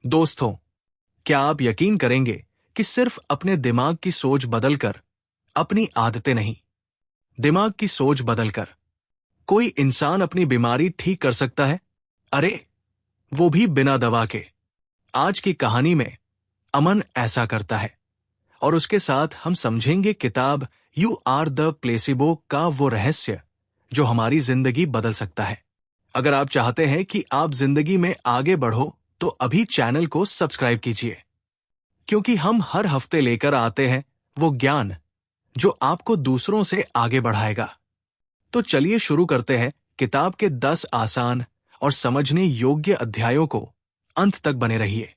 दोस्तों, क्या आप यकीन करेंगे कि सिर्फ अपने दिमाग की सोच बदलकर, अपनी आदतें नहीं, दिमाग की सोच बदलकर कोई इंसान अपनी बीमारी ठीक कर सकता है? अरे, वो भी बिना दवा के। आज की कहानी में अमन ऐसा करता है और उसके साथ हम समझेंगे किताब यू आर द प्लेसिबो का वो रहस्य जो हमारी जिंदगी बदल सकता है। अगर आप चाहते हैं कि आप जिंदगी में आगे बढ़ो तो अभी चैनल को सब्सक्राइब कीजिए, क्योंकि हम हर हफ्ते लेकर आते हैं वो ज्ञान जो आपको दूसरों से आगे बढ़ाएगा। तो चलिए शुरू करते हैं किताब के 10 आसान और समझने योग्य अध्यायों को। अंत तक बने रहिए।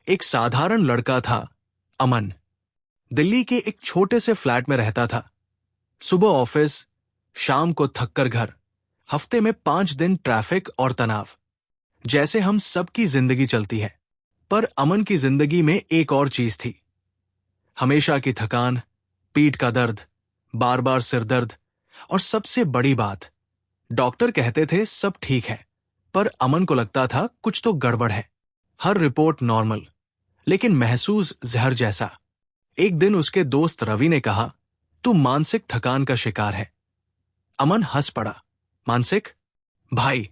एक साधारण लड़का था अमन। दिल्ली के एक छोटे से फ्लैट में रहता था। सुबह ऑफिस, शाम को थककर घर, हफ्ते में 5 दिन ट्रैफिक और तनाव। जैसे हम सबकी जिंदगी चलती है, पर अमन की जिंदगी में एक और चीज थी। हमेशा की थकान, पीठ का दर्द, बार बार सिर दर्द, और सबसे बड़ी बात, डॉक्टर कहते थे सब ठीक है, पर अमन को लगता था कुछ तो गड़बड़ है। हर रिपोर्ट नॉर्मल, लेकिन महसूस जहर जैसा। एक दिन उसके दोस्त रवि ने कहा, तू मानसिक थकान का शिकार है। अमन हंस पड़ा। मानसिक? भाई,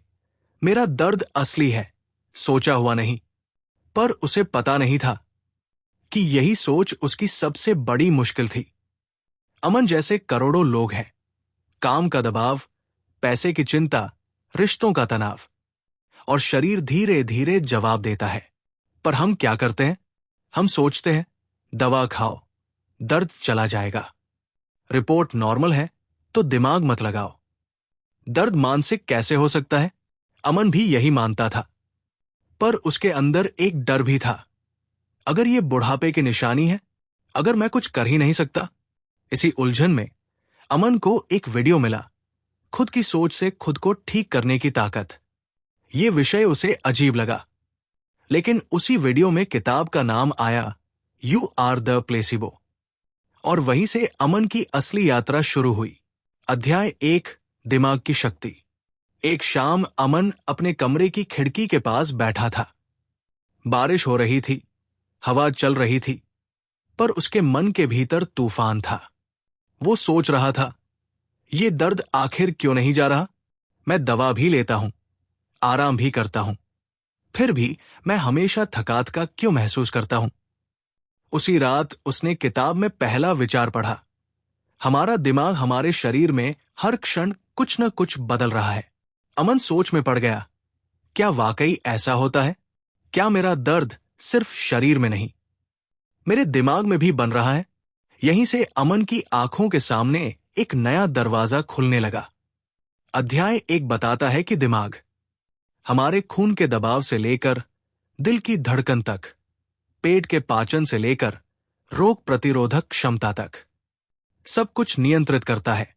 मेरा दर्द असली है, सोचा हुआ नहीं। पर उसे पता नहीं था कि यही सोच उसकी सबसे बड़ी मुश्किल थी। अमन जैसे करोड़ों लोग हैं, काम का दबाव, पैसे की चिंता, रिश्तों का तनाव, और शरीर धीरे धीरे जवाब देता है। पर हम क्या करते हैं? हम सोचते हैं दवा खाओ, दर्द चला जाएगा। रिपोर्ट नॉर्मल है तो दिमाग मत लगाओ। दर्द मानसिक कैसे हो सकता है? अमन भी यही मानता था, पर उसके अंदर एक डर भी था। अगर ये बुढ़ापे की निशानी है, अगर मैं कुछ कर ही नहीं सकता। इसी उलझन में अमन को एक वीडियो मिला, खुद की सोच से खुद को ठीक करने की ताकत। ये विषय उसे अजीब लगा, लेकिन उसी वीडियो में किताब का नाम आया, यू आर द प्लेसिबो। और वहीं से अमन की असली यात्रा शुरू हुई। अध्याय 1, दिमाग की शक्ति। एक शाम अमन अपने कमरे की खिड़की के पास बैठा था। बारिश हो रही थी, हवा चल रही थी, पर उसके मन के भीतर तूफान था। वो सोच रहा था, ये दर्द आखिर क्यों नहीं जा रहा? मैं दवा भी लेता हूं, आराम भी करता हूं, फिर भी मैं हमेशा थकात का क्यों महसूस करता हूं? उसी रात उसने किताब में पहला विचार पढ़ा, हमारा दिमाग हमारे शरीर में हर क्षण कुछ न कुछ बदल रहा है। अमन सोच में पड़ गया, क्या वाकई ऐसा होता है? क्या मेरा दर्द सिर्फ शरीर में नहीं, मेरे दिमाग में भी बन रहा है? यहीं से अमन की आंखों के सामने एक नया दरवाजा खुलने लगा। अध्याय 1 बताता है कि दिमाग हमारे खून के दबाव से लेकर दिल की धड़कन तक, पेट के पाचन से लेकर रोग प्रतिरोधक क्षमता तक, सब कुछ नियंत्रित करता है।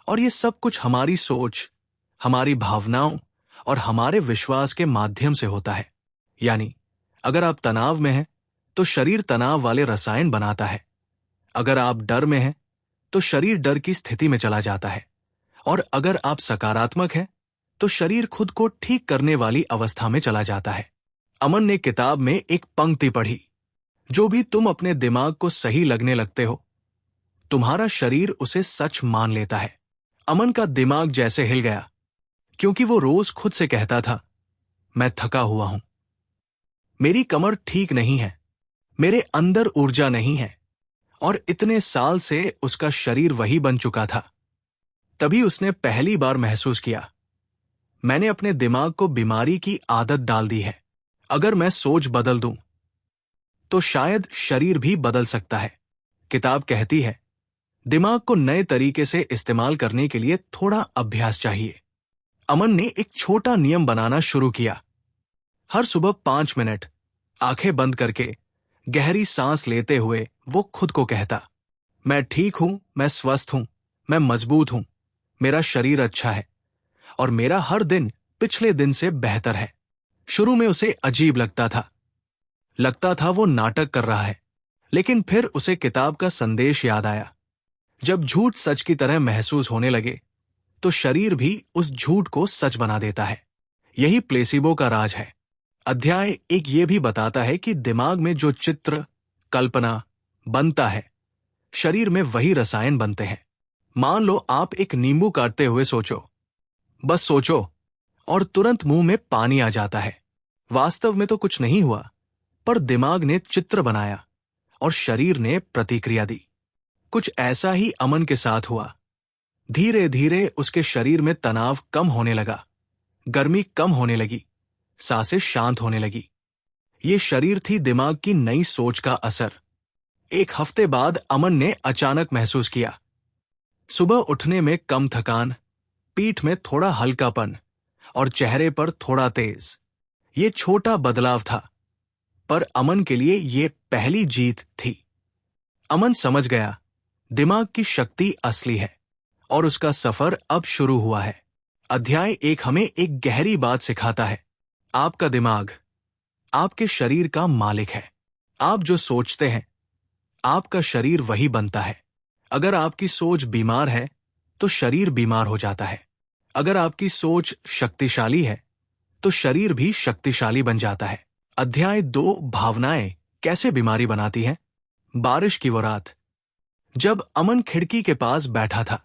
और ये सब कुछ हमारी सोच, हमारी भावनाओं और हमारे विश्वास के माध्यम से होता है। यानी अगर आप तनाव में हैं तो शरीर तनाव वाले रसायन बनाता है। अगर आप डर में हैं तो शरीर डर की स्थिति में चला जाता है। और अगर आप सकारात्मक हैं तो शरीर खुद को ठीक करने वाली अवस्था में चला जाता है। अमन ने किताब में एक पंक्ति पढ़ी, जो भी तुम अपने दिमाग को सही लगने लगते हो, तुम्हारा शरीर उसे सच मान लेता है। अमन का दिमाग जैसे हिल गया, क्योंकि वो रोज खुद से कहता था, मैं थका हुआ हूं, मेरी कमर ठीक नहीं है, मेरे अंदर ऊर्जा नहीं है। और इतने साल से उसका शरीर वही बन चुका था। तभी उसने पहली बार महसूस किया, मैंने अपने दिमाग को बीमारी की आदत डाल दी है। अगर मैं सोच बदल दूं तो शायद शरीर भी बदल सकता है। किताब कहती है, दिमाग को नए तरीके से इस्तेमाल करने के लिए थोड़ा अभ्यास चाहिए। अमन ने एक छोटा नियम बनाना शुरू किया। हर सुबह 5 मिनट आंखें बंद करके गहरी सांस लेते हुए वो खुद को कहता, मैं ठीक हूं, मैं स्वस्थ हूं, मैं मजबूत हूं, मेरा शरीर अच्छा है और मेरा हर दिन पिछले दिन से बेहतर है। शुरू में उसे अजीब लगता था वो नाटक कर रहा है, लेकिन फिर उसे किताब का संदेश याद आया। जब झूठ सच की तरह महसूस होने लगे तो शरीर भी उस झूठ को सच बना देता है। यही प्लेसिबो का राज है। अध्याय एक ये भी बताता है कि दिमाग में जो चित्र, कल्पना बनता है, शरीर में वही रसायन बनते हैं। मान लो आप एक नींबू काटते हुए सोचो, बस सोचो, और तुरंत मुंह में पानी आ जाता है। वास्तव में तो कुछ नहीं हुआ, पर दिमाग ने चित्र बनाया और शरीर ने प्रतिक्रिया दी। कुछ ऐसा ही अमन के साथ हुआ। धीरे धीरे उसके शरीर में तनाव कम होने लगा, गर्मी कम होने लगी, सांसें शांत होने लगी। ये शरीर थी दिमाग की नई सोच का असर। एक हफ्ते बाद अमन ने अचानक महसूस किया, सुबह उठने में कम थकान, पीठ में थोड़ा हल्कापन और चेहरे पर थोड़ा तेज। ये छोटा बदलाव था, पर अमन के लिए ये पहली जीत थी। अमन समझ गया, दिमाग की शक्ति असली है और उसका सफर अब शुरू हुआ है। अध्याय एक हमें एक गहरी बात सिखाता है। आपका दिमाग आपके शरीर का मालिक है। आप जो सोचते हैं, आपका शरीर वही बनता है। अगर आपकी सोच बीमार है, तो शरीर बीमार हो जाता है। अगर आपकी सोच शक्तिशाली है, तो शरीर भी शक्तिशाली बन जाता है। अध्याय 2 भावनाएं कैसे बीमारी बनाती हैं। बारिश की वो रात, जब अमन खिड़की के पास बैठा था,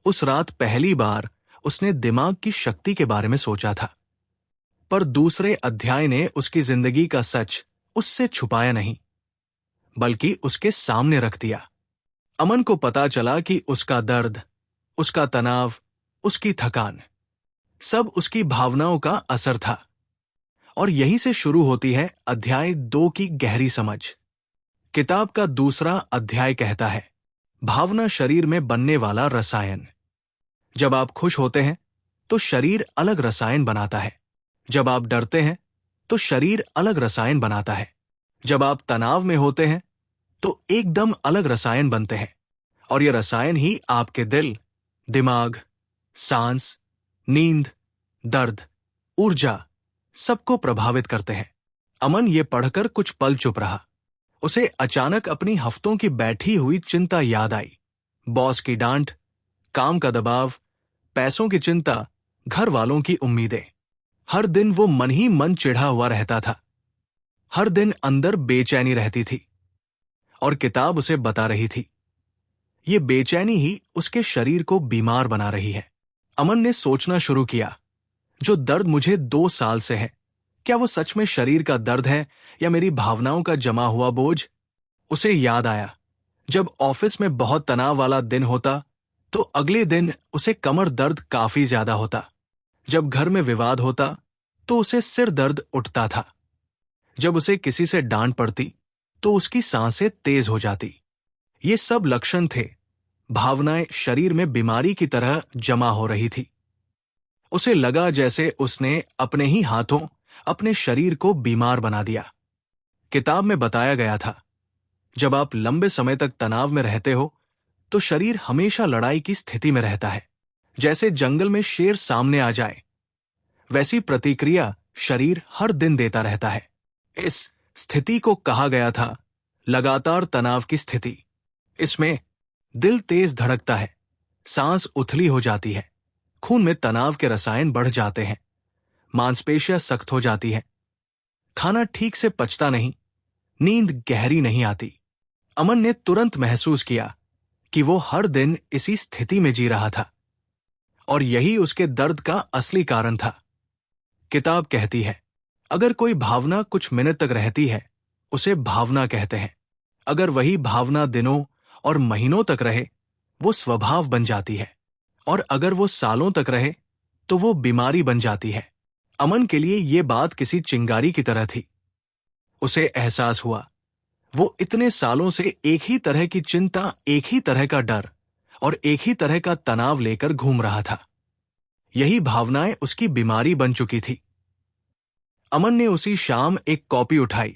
उस रात पहली बार उसने दिमाग की शक्ति के बारे में सोचा था। पर दूसरे अध्याय ने उसकी जिंदगी का सच उससे छुपाया नहीं, बल्कि उसके सामने रख दिया। अमन को पता चला कि उसका दर्द, उसका तनाव, उसकी थकान, सब उसकी भावनाओं का असर था। और यहीं से शुरू होती है अध्याय 2 की गहरी समझ। किताब का दूसरा अध्याय कहता है, भावना शरीर में बनने वाला रसायन। जब आप खुश होते हैं, तो शरीर अलग रसायन बनाता है। जब आप डरते हैं, तो शरीर अलग रसायन बनाता है। जब आप तनाव में होते हैं, तो एकदम अलग रसायन बनते हैं। और ये रसायन ही आपके दिल, दिमाग, सांस, नींद, दर्द, ऊर्जा सबको प्रभावित करते हैं। अमन ये पढ़कर कुछ पल चुप रहा। उसे अचानक अपनी हफ्तों की बैठी हुई चिंता याद आई। बॉस की डांट, काम का दबाव, पैसों की चिंता, घर वालों की उम्मीदें। हर दिन वो मन ही मन चिढ़ा हुआ रहता था। हर दिन अंदर बेचैनी रहती थी। और किताब उसे बता रही थी, ये बेचैनी ही उसके शरीर को बीमार बना रही है। अमन ने सोचना शुरू किया, जो दर्द मुझे 2 साल से है, क्या वो सच में शरीर का दर्द है या मेरी भावनाओं का जमा हुआ बोझ? उसे याद आया, जब ऑफिस में बहुत तनाव वाला दिन होता, तो अगले दिन उसे कमर दर्द काफी ज्यादा होता। जब घर में विवाद होता, तो उसे सिर दर्द उठता था। जब उसे किसी से डांट पड़ती, तो उसकी सांसें तेज हो जाती। ये सब लक्षण थे। भावनाएं शरीर में बीमारी की तरह जमा हो रही थी। उसे लगा जैसे उसने अपने ही हाथों अपने शरीर को बीमार बना दिया। किताब में बताया गया था, जब आप लंबे समय तक तनाव में रहते हो, तो शरीर हमेशा लड़ाई की स्थिति में रहता है। जैसे जंगल में शेर सामने आ जाए, वैसी प्रतिक्रिया शरीर हर दिन देता रहता है। इस स्थिति को कहा गया था लगातार तनाव की स्थिति। इसमें दिल तेज धड़कता है, सांस उथली हो जाती है, खून में तनाव के रसायन बढ़ जाते हैं, मांसपेशियां सख्त हो जाती हैं, खाना ठीक से पचता नहीं, नींद गहरी नहीं आती। अमन ने तुरंत महसूस किया कि वो हर दिन इसी स्थिति में जी रहा था, और यही उसके दर्द का असली कारण था। किताब कहती है, अगर कोई भावना कुछ मिनट तक रहती है, उसे भावना कहते हैं। अगर वही भावना दिनों और महीनों तक रहे, वो स्वभाव बन जाती है। और अगर वो सालों तक रहे, तो वो बीमारी बन जाती है। अमन के लिए ये बात किसी चिंगारी की तरह थी। उसे एहसास हुआ, वो इतने सालों से एक ही तरह की चिंता, एक ही तरह का डर और एक ही तरह का तनाव लेकर घूम रहा था। यही भावनाएं उसकी बीमारी बन चुकी थी। अमन ने उसी शाम एक कॉपी उठाई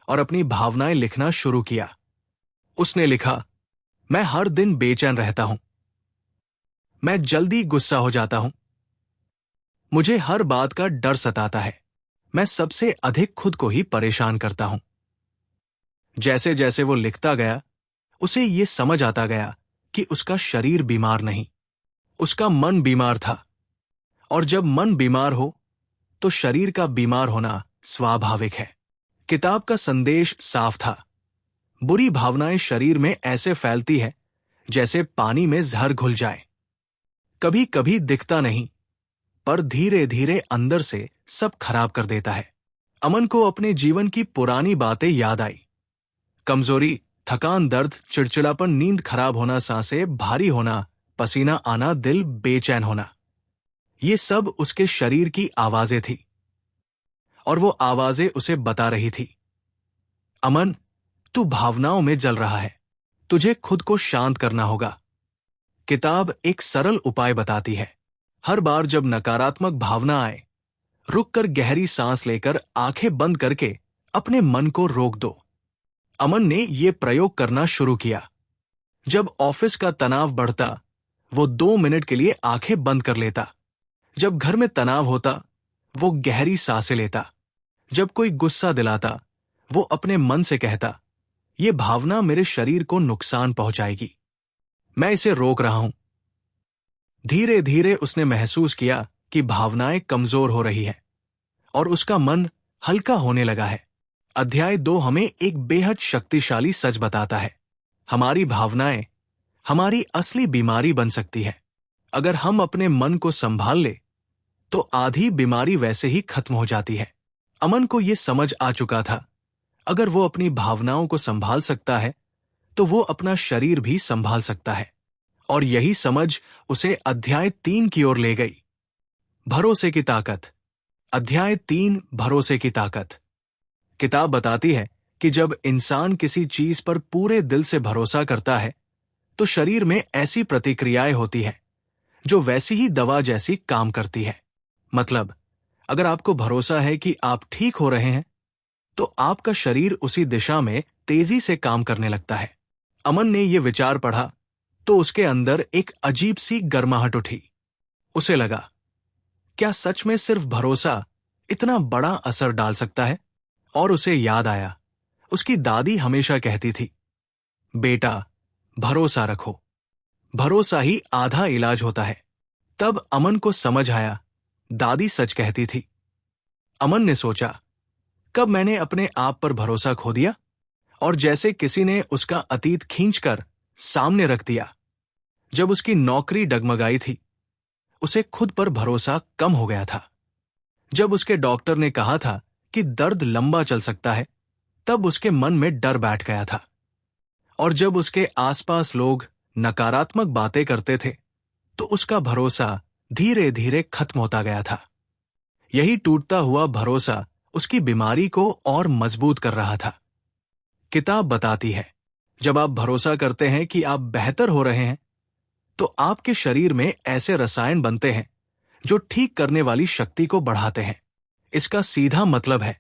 और अपनी भावनाएं लिखना शुरू किया। उसने लिखा, मैं हर दिन बेचैन रहता हूं, मैं जल्दी गुस्सा हो जाता हूं, मुझे हर बात का डर सताता है, मैं सबसे अधिक खुद को ही परेशान करता हूं। जैसे जैसे वो लिखता गया, उसे ये समझ आता गया कि उसका शरीर बीमार नहीं, उसका मन बीमार था। और जब मन बीमार हो, तो शरीर का बीमार होना स्वाभाविक है। किताब का संदेश साफ था। बुरी भावनाएं शरीर में ऐसे फैलती है जैसे पानी में जहर घुल जाए। कभी कभी दिखता नहीं, पर धीरे धीरे अंदर से सब खराब कर देता है। अमन को अपने जीवन की पुरानी बातें याद आई। कमजोरी, थकान, दर्द, चिड़चिड़ापन, नींद खराब होना, सांसें भारी होना, पसीना आना, दिल बेचैन होना। ये सब उसके शरीर की आवाजें थी, और वो आवाजें उसे बता रही थी, अमन, तू भावनाओं में जल रहा है, तुझे खुद को शांत करना होगा। किताब एक सरल उपाय बताती है। हर बार जब नकारात्मक भावना आए, रुककर गहरी सांस लेकर आंखें बंद करके अपने मन को रोक दो। अमन ने यह प्रयोग करना शुरू किया। जब ऑफिस का तनाव बढ़ता, वो 2 मिनट के लिए आंखें बंद कर लेता। जब घर में तनाव होता, वो गहरी सांसें लेता। जब कोई गुस्सा दिलाता, वो अपने मन से कहता, ये भावना मेरे शरीर को नुकसान पहुंचाएगी, मैं इसे रोक रहा हूं। धीरे धीरे उसने महसूस किया कि भावनाएं कमजोर हो रही है और उसका मन हल्का होने लगा है। अध्याय 2 हमें एक बेहद शक्तिशाली सच बताता है। हमारी भावनाएं हमारी असली बीमारी बन सकती है। अगर हम अपने मन को संभाल ले तो आधी बीमारी वैसे ही खत्म हो जाती है। अमन को यह समझ आ चुका था, अगर वो अपनी भावनाओं को संभाल सकता है तो वो अपना शरीर भी संभाल सकता है। और यही समझ उसे अध्याय 3 की ओर ले गई। भरोसे की ताकत। अध्याय 3 भरोसे की ताकत। किताब बताती है कि जब इंसान किसी चीज पर पूरे दिल से भरोसा करता है तो शरीर में ऐसी प्रतिक्रियाएं होती हैं जो वैसी ही दवा जैसी काम करती है। मतलब, अगर आपको भरोसा है कि आप ठीक हो रहे हैं तो आपका शरीर उसी दिशा में तेजी से काम करने लगता है। अमन ने यह विचार पढ़ा तो उसके अंदर एक अजीब सी गर्माहट उठी। उसे लगा, क्या सच में सिर्फ भरोसा इतना बड़ा असर डाल सकता है? और उसे याद आया, उसकी दादी हमेशा कहती थी, बेटा, भरोसा रखो, भरोसा ही आधा इलाज होता है। तब अमन को समझ आया, दादी सच कहती थी। अमन ने सोचा, कब मैंने अपने आप पर भरोसा खो दिया? और जैसे किसी ने उसका अतीत खींचकर सामने रख दिया। जब उसकी नौकरी डगमगाई थी, उसे खुद पर भरोसा कम हो गया था। जब उसके डॉक्टर ने कहा था कि दर्द लंबा चल सकता है, तब उसके मन में डर बैठ गया था। और जब उसके आसपास लोग नकारात्मक बातें करते थे तो उसका भरोसा धीरे धीरे खत्म होता गया था। यही टूटता हुआ भरोसा उसकी बीमारी को और मजबूत कर रहा था। किताब बताती है, जब आप भरोसा करते हैं कि आप बेहतर हो रहे हैं तो आपके शरीर में ऐसे रसायन बनते हैं जो ठीक करने वाली शक्ति को बढ़ाते हैं। इसका सीधा मतलब है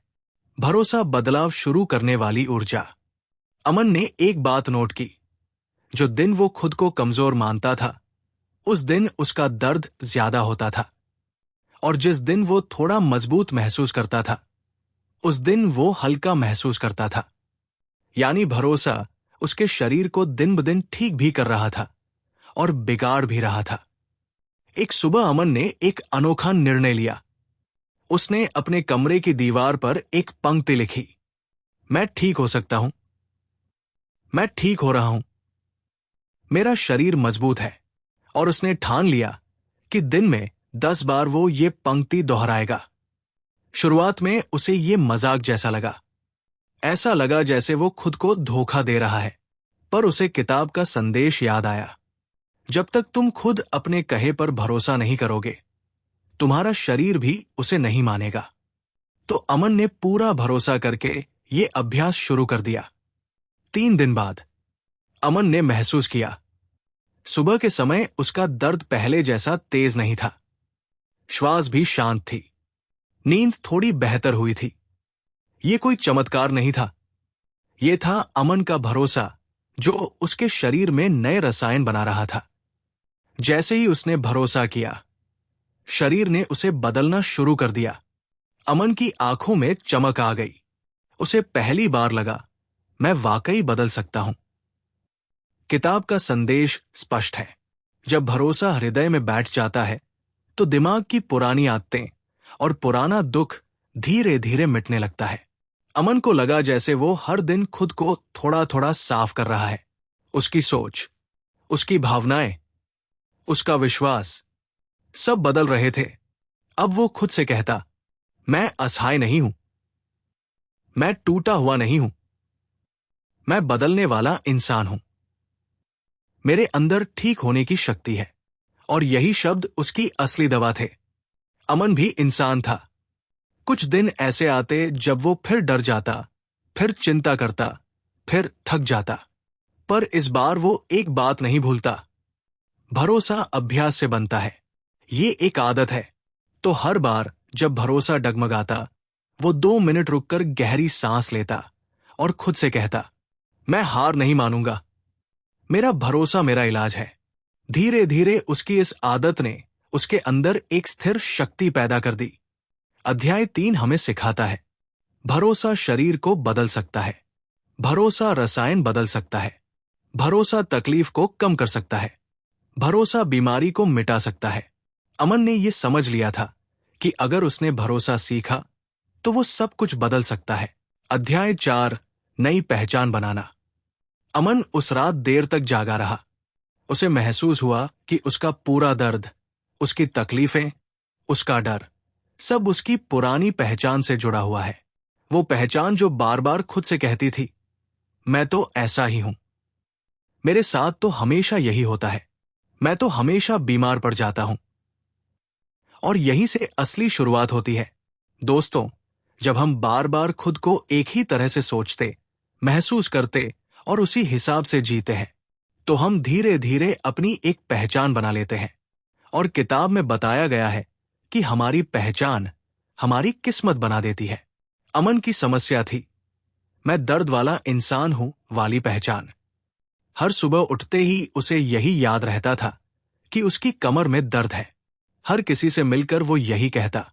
भरोसा बदलाव शुरू करने वाली ऊर्जा। अमन ने एक बात नोट की, जो दिन वो खुद को कमजोर मानता था, उस दिन उसका दर्द ज्यादा होता था। और जिस दिन वो थोड़ा मजबूत महसूस करता था, उस दिन वो हल्का महसूस करता था। यानी भरोसा उसके शरीर को दिन ब दिन ठीक भी कर रहा था और बिगाड़ भी रहा था। एक सुबह अमन ने एक अनोखा निर्णय लिया। उसने अपने कमरे की दीवार पर एक पंक्ति लिखी, मैं ठीक हो सकता हूं, मैं ठीक हो रहा हूं, मेरा शरीर मजबूत है। और उसने ठान लिया कि दिन में 10 बार वो ये पंक्ति दोहराएगा। शुरुआत में उसे ये मजाक जैसा लगा। ऐसा लगा जैसे वो खुद को धोखा दे रहा है। पर उसे किताब का संदेश याद आया, जब तक तुम खुद अपने कहे पर भरोसा नहीं करोगे, तुम्हारा शरीर भी उसे नहीं मानेगा। तो अमन ने पूरा भरोसा करके ये अभ्यास शुरू कर दिया। 3 दिन बाद अमन ने महसूस किया, सुबह के समय उसका दर्द पहले जैसा तेज नहीं था। श्वास भी शांत थी। नींद थोड़ी बेहतर हुई थी। ये कोई चमत्कार नहीं था, ये था अमन का भरोसा जो उसके शरीर में नए रसायन बना रहा था। जैसे ही उसने भरोसा किया, शरीर ने उसे बदलना शुरू कर दिया। अमन की आंखों में चमक आ गई। उसे पहली बार लगा, मैं वाकई बदल सकता हूं। किताब का संदेश स्पष्ट है, जब भरोसा हृदय में बैठ जाता है तो दिमाग की पुरानी आदतें और पुराना दुख धीरे धीरे मिटने लगता है। अमन को लगा जैसे वो हर दिन खुद को थोड़ा थोड़ा साफ कर रहा है। उसकी सोच, उसकी भावनाएं, उसका विश्वास सब बदल रहे थे। अब वो खुद से कहता, मैं असहाय नहीं हूं, मैं टूटा हुआ नहीं हूं, मैं बदलने वाला इंसान हूं। मेरे अंदर ठीक होने की शक्ति है। और यही शब्द उसकी असली दवा थे। अमन भी इंसान था। कुछ दिन ऐसे आते जब वो फिर डर जाता, फिर चिंता करता, फिर थक जाता। पर इस बार वो एक बात नहीं भूलता, भरोसा अभ्यास से बनता है। ये एक आदत है। तो हर बार जब भरोसा डगमगाता, वो 2 मिनट रुककर गहरी सांस लेता और खुद से कहता, मैं हार नहीं मानूंगा, मेरा भरोसा मेरा इलाज है। धीरे धीरे उसकी इस आदत ने उसके अंदर एक स्थिर शक्ति पैदा कर दी। अध्याय 3 हमें सिखाता है, भरोसा शरीर को बदल सकता है, भरोसा रसायन बदल सकता है, भरोसा तकलीफ को कम कर सकता है, भरोसा बीमारी को मिटा सकता है। अमन ने यह समझ लिया था कि अगर उसने भरोसा सीखा तो वो सब कुछ बदल सकता है। अध्याय 4, नई पहचान बनाना। अमन उस रात देर तक जागा रहा। उसे महसूस हुआ कि उसका पूरा दर्द, उसकी तकलीफें, उसका डर सब उसकी पुरानी पहचान से जुड़ा हुआ है। वो पहचान जो बार बार खुद से कहती थी, मैं तो ऐसा ही हूं, मेरे साथ तो हमेशा यही होता है, मैं तो हमेशा बीमार पड़ जाता हूं। और यहीं से असली शुरुआत होती है। दोस्तों, जब हम बार बार खुद को एक ही तरह से सोचते, महसूस करते और उसी हिसाब से जीते हैं, तो हम धीरे धीरे अपनी एक पहचान बना लेते हैं। और किताब में बताया गया है कि हमारी पहचान हमारी किस्मत बना देती है। अमन की समस्या थी, मैं दर्द वाला इंसान हूं वाली पहचान। हर सुबह उठते ही उसे यही याद रहता था कि उसकी कमर में दर्द है। हर किसी से मिलकर वो यही कहता,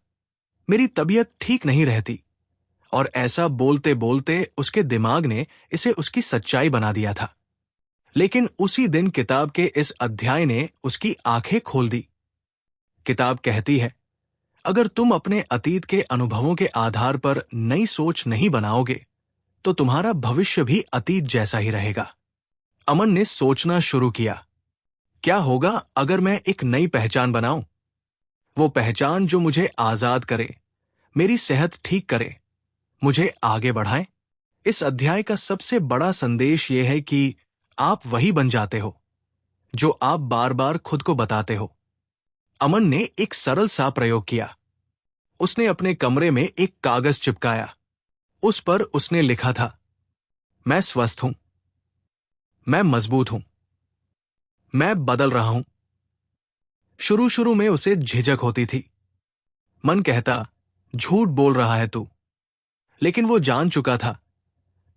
मेरी तबीयत ठीक नहीं रहती। और ऐसा बोलते बोलते उसके दिमाग ने इसे उसकी सच्चाई बना दिया था। लेकिन उसी दिन किताब के इस अध्याय ने उसकी आंखें खोल दी। किताब कहती है, अगर तुम अपने अतीत के अनुभवों के आधार पर नई सोच नहीं बनाओगे तो तुम्हारा भविष्य भी अतीत जैसा ही रहेगा। अमन ने सोचना शुरू किया, क्या होगा अगर मैं एक नई पहचान बनाऊं? वो पहचान जो मुझे आजाद करे, मेरी सेहत ठीक करे, मुझे आगे बढ़ाए। इस अध्याय का सबसे बड़ा संदेश यह है कि आप वही बन जाते हो जो आप बार बार खुद को बताते हो। अमन ने एक सरल सा प्रयोग किया। उसने अपने कमरे में एक कागज चिपकाया। उस पर उसने लिखा था, मैं स्वस्थ हूं, मैं मजबूत हूं, मैं बदल रहा हूं। शुरू शुरू में उसे झिझक होती थी। मन कहता, झूठ बोल रहा है तू। लेकिन वो जान चुका था,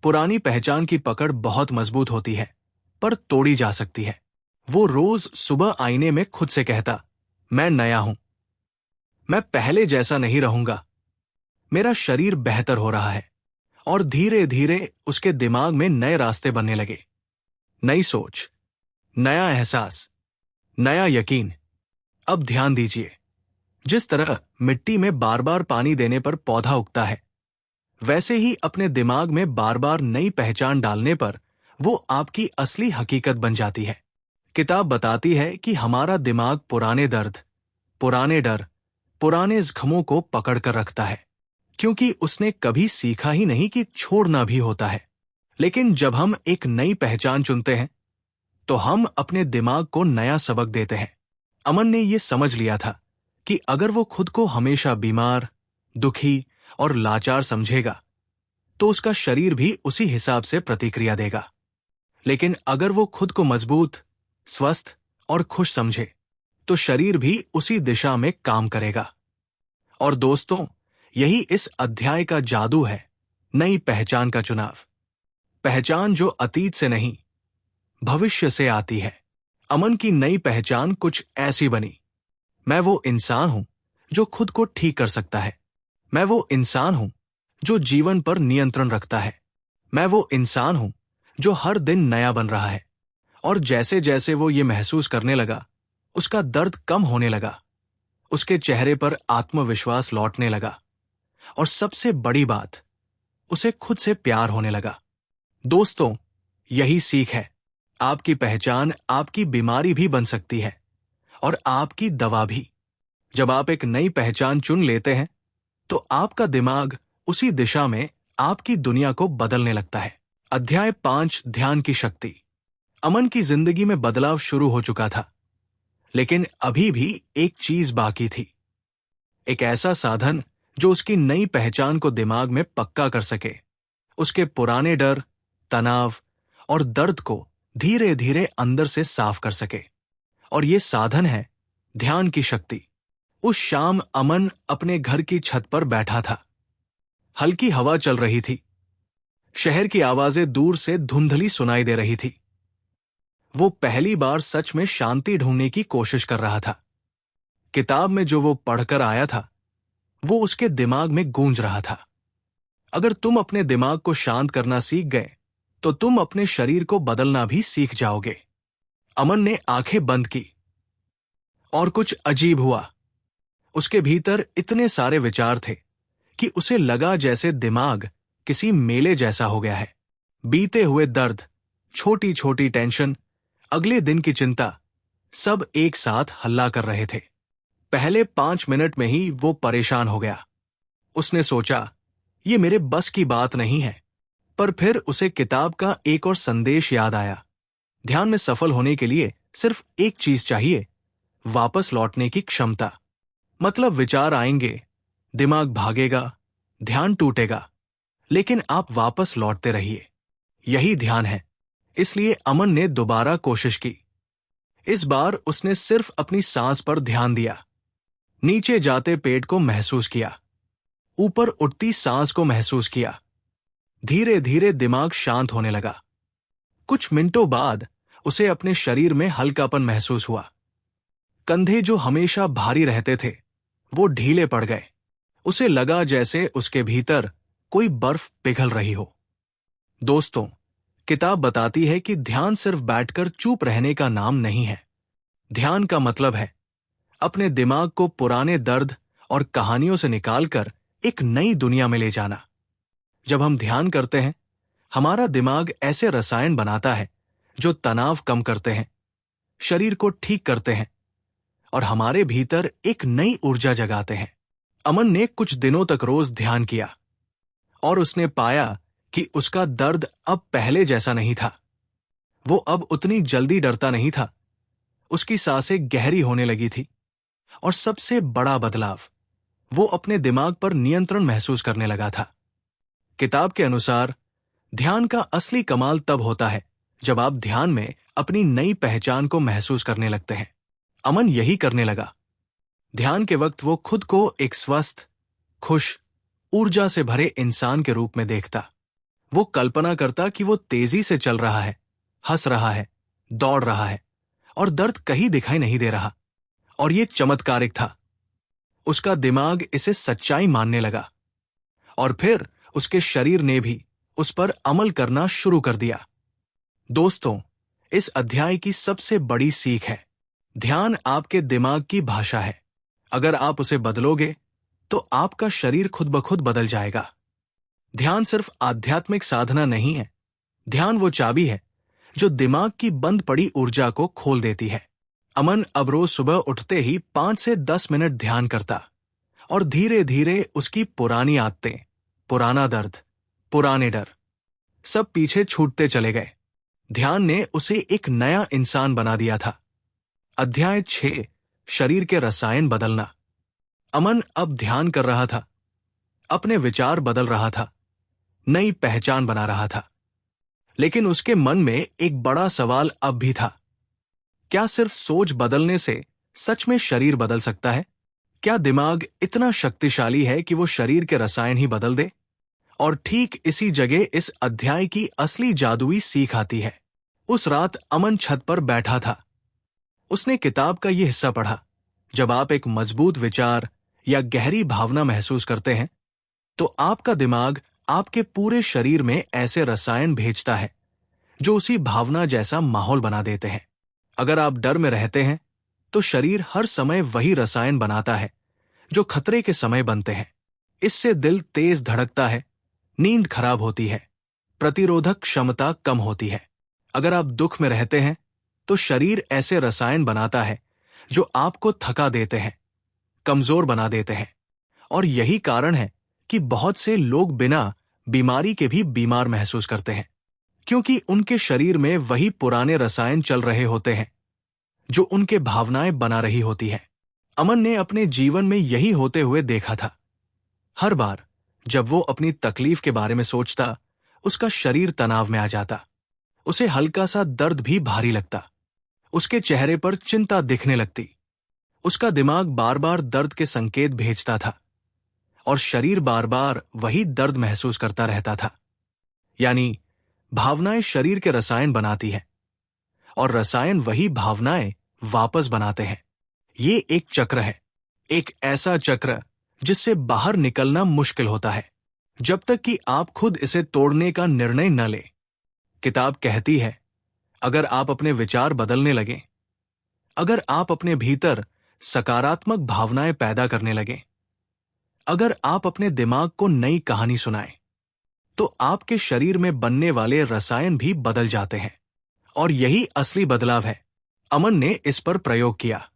पुरानी पहचान की पकड़ बहुत मजबूत होती है, पर तोड़ी जा सकती है। वो रोज सुबह आईने में खुद से कहता, मैं नया हूं, मैं पहले जैसा नहीं रहूंगा, मेरा शरीर बेहतर हो रहा है। और धीरे धीरे उसके दिमाग में नए रास्ते बनने लगे। नई सोच, नया एहसास, नया यकीन। अब ध्यान दीजिए, जिस तरह मिट्टी में बार बार पानी देने पर पौधा उगता है, वैसे ही अपने दिमाग में बार बार नई पहचान डालने पर वो आपकी असली हकीकत बन जाती है। किताब बताती है कि हमारा दिमाग पुराने दर्द, पुराने डर, पुराने जख्मों को पकड़ कर रखता है, क्योंकि उसने कभी सीखा ही नहीं कि छोड़ना भी होता है। लेकिन जब हम एक नई पहचान चुनते हैं, तो हम अपने दिमाग को नया सबक देते हैं। अमन ने यह समझ लिया था कि अगर वो खुद को हमेशा बीमार, दुखी और लाचार समझेगा, तो उसका शरीर भी उसी हिसाब से प्रतिक्रिया देगा। लेकिन अगर वो खुद को मजबूत, स्वस्थ और खुश समझे, तो शरीर भी उसी दिशा में काम करेगा। और दोस्तों, यही इस अध्याय का जादू है, नई पहचान का चुनाव। पहचान जो अतीत से नहीं, भविष्य से आती है। अमन की नई पहचान कुछ ऐसी बनी, मैं वो इंसान हूं जो खुद को ठीक कर सकता है। मैं वो इंसान हूं जो जीवन पर नियंत्रण रखता है। मैं वो इंसान हूं जो हर दिन नया बन रहा है। और जैसे जैसे वो ये महसूस करने लगा, उसका दर्द कम होने लगा, उसके चेहरे पर आत्मविश्वास लौटने लगा, और सबसे बड़ी बात, उसे खुद से प्यार होने लगा। दोस्तों, यही सीख है। आपकी पहचान आपकी बीमारी भी बन सकती है और आपकी दवा भी। जब आप एक नई पहचान चुन लेते हैं तो आपका दिमाग उसी दिशा में आपकी दुनिया को बदलने लगता है। अध्याय 5, ध्यान की शक्ति। अमन की जिंदगी में बदलाव शुरू हो चुका था, लेकिन अभी भी एक चीज बाकी थी। एक ऐसा साधन जो उसकी नई पहचान को दिमाग में पक्का कर सके, उसके पुराने डर, तनाव और दर्द को धीरे धीरे अंदर से साफ कर सके। और ये साधन है ध्यान की शक्ति। उस शाम अमन अपने घर की छत पर बैठा था। हल्की हवा चल रही थी। शहर की आवाजें दूर से धुंधली सुनाई दे रही थी। वो पहली बार सच में शांति ढूंढने की कोशिश कर रहा था। किताब में जो वो पढ़कर आया था वो उसके दिमाग में गूंज रहा था। अगर तुम अपने दिमाग को शांत करना सीख गए तो तुम अपने शरीर को बदलना भी सीख जाओगे। अमन ने आंखें बंद की और कुछ अजीब हुआ। उसके भीतर इतने सारे विचार थे कि उसे लगा जैसे दिमाग किसी मेले जैसा हो गया है। बीते हुए दर्द, छोटी छोटी टेंशन, अगले दिन की चिंता, सब एक साथ हल्ला कर रहे थे। पहले 5 मिनट में ही वो परेशान हो गया। उसने सोचा, ये मेरे बस की बात नहीं है। पर फिर उसे किताब का एक और संदेश याद आया। ध्यान में सफल होने के लिए सिर्फ एक चीज चाहिए, वापस लौटने की क्षमता। मतलब विचार आएंगे, दिमाग भागेगा, ध्यान टूटेगा, लेकिन आप वापस लौटते रहिए। यही ध्यान है। इसलिए अमन ने दोबारा कोशिश की। इस बार उसने सिर्फ अपनी सांस पर ध्यान दिया। नीचे जाते पेट को महसूस किया, ऊपर उठती सांस को महसूस किया। धीरे धीरे दिमाग शांत होने लगा। कुछ मिनटों बाद उसे अपने शरीर में हल्कापन महसूस हुआ। कंधे जो हमेशा भारी रहते थे वो ढीले पड़ गए। उसे लगा जैसे उसके भीतर कोई बर्फ पिघल रही हो। दोस्तों, किताब बताती है कि ध्यान सिर्फ बैठकर चुप रहने का नाम नहीं है। ध्यान का मतलब है अपने दिमाग को पुराने दर्द और कहानियों से निकालकर एक नई दुनिया में ले जाना। जब हम ध्यान करते हैं, हमारा दिमाग ऐसे रसायन बनाता है जो तनाव कम करते हैं, शरीर को ठीक करते हैं और हमारे भीतर एक नई ऊर्जा जगाते हैं। अमन ने कुछ दिनों तक रोज ध्यान किया और उसने पाया कि उसका दर्द अब पहले जैसा नहीं था। वो अब उतनी जल्दी डरता नहीं था। उसकी सांसें गहरी होने लगी थी और सबसे बड़ा बदलाव, वो अपने दिमाग पर नियंत्रण महसूस करने लगा था। किताब के अनुसार ध्यान का असली कमाल तब होता है जब आप ध्यान में अपनी नई पहचान को महसूस करने लगते हैं। अमन यही करने लगा। ध्यान के वक्त वो खुद को एक स्वस्थ, खुश, ऊर्जा से भरे इंसान के रूप में देखता। वो कल्पना करता कि वो तेजी से चल रहा है, हंस रहा है, दौड़ रहा है और दर्द कहीं दिखाई नहीं दे रहा। और ये चमत्कारिक था। उसका दिमाग इसे सच्चाई मानने लगा और फिर उसके शरीर ने भी उस पर अमल करना शुरू कर दिया। दोस्तों, इस अध्याय की सबसे बड़ी सीख है, ध्यान आपके दिमाग की भाषा है। अगर आप उसे बदलोगे तो आपका शरीर खुद ब खुद बदल जाएगा। ध्यान सिर्फ आध्यात्मिक साधना नहीं है। ध्यान वो चाबी है जो दिमाग की बंद पड़ी ऊर्जा को खोल देती है। अमन अब रोज सुबह उठते ही 5 से 10 मिनट ध्यान करता और धीरे धीरे उसकी पुरानी आदतें, पुराना दर्द, पुराने डर सब पीछे छूटते चले गए। ध्यान ने उसे एक नया इंसान बना दिया था। अध्याय 6, शरीर के रसायन बदलना। अमन अब ध्यान कर रहा था, अपने विचार बदल रहा था, नई पहचान बना रहा था। लेकिन उसके मन में एक बड़ा सवाल अब भी था। क्या सिर्फ सोच बदलने से सच में शरीर बदल सकता है? क्या दिमाग इतना शक्तिशाली है कि वो शरीर के रसायन ही बदल दे? और ठीक इसी जगह इस अध्याय की असली जादुई सीख आती है। उस रात अमन छत पर बैठा था। उसने किताब का यह हिस्सा पढ़ा। जब आप एक मजबूत विचार या गहरी भावना महसूस करते हैं तो आपका दिमाग आपके पूरे शरीर में ऐसे रसायन भेजता है जो उसी भावना जैसा माहौल बना देते हैं। अगर आप डर में रहते हैं तो शरीर हर समय वही रसायन बनाता है जो खतरे के समय बनते हैं। इससे दिल तेज धड़कता है, नींद खराब होती है, प्रतिरोधक क्षमता कम होती है। अगर आप दुख में रहते हैं तो शरीर ऐसे रसायन बनाता है जो आपको थका देते हैं, कमजोर बना देते हैं। और यही कारण है कि बहुत से लोग बिना बीमारी के भी बीमार महसूस करते हैं, क्योंकि उनके शरीर में वही पुराने रसायन चल रहे होते हैं जो उनके भावनाएं बना रही होती हैं। अमन ने अपने जीवन में यही होते हुए देखा था। हर बार जब वो अपनी तकलीफ के बारे में सोचता, उसका शरीर तनाव में आ जाता। उसे हल्का सा दर्द भी भारी लगता। उसके चेहरे पर चिंता दिखने लगती। उसका दिमाग बार बार दर्द के संकेत भेजता था और शरीर बार बार वही दर्द महसूस करता रहता था। यानी भावनाएं शरीर के रसायन बनाती हैं और रसायन वही भावनाएं वापस बनाते हैं। ये एक चक्र है, एक ऐसा चक्र जिससे बाहर निकलना मुश्किल होता है जब तक कि आप खुद इसे तोड़ने का निर्णय न लें। किताब कहती है, अगर आप अपने विचार बदलने लगें, अगर आप अपने भीतर सकारात्मक भावनाएं पैदा करने लगें, अगर आप अपने दिमाग को नई कहानी सुनाएं, तो आपके शरीर में बनने वाले रसायन भी बदल जाते हैं। और यही असली बदलाव है। अमन ने इस पर प्रयोग किया।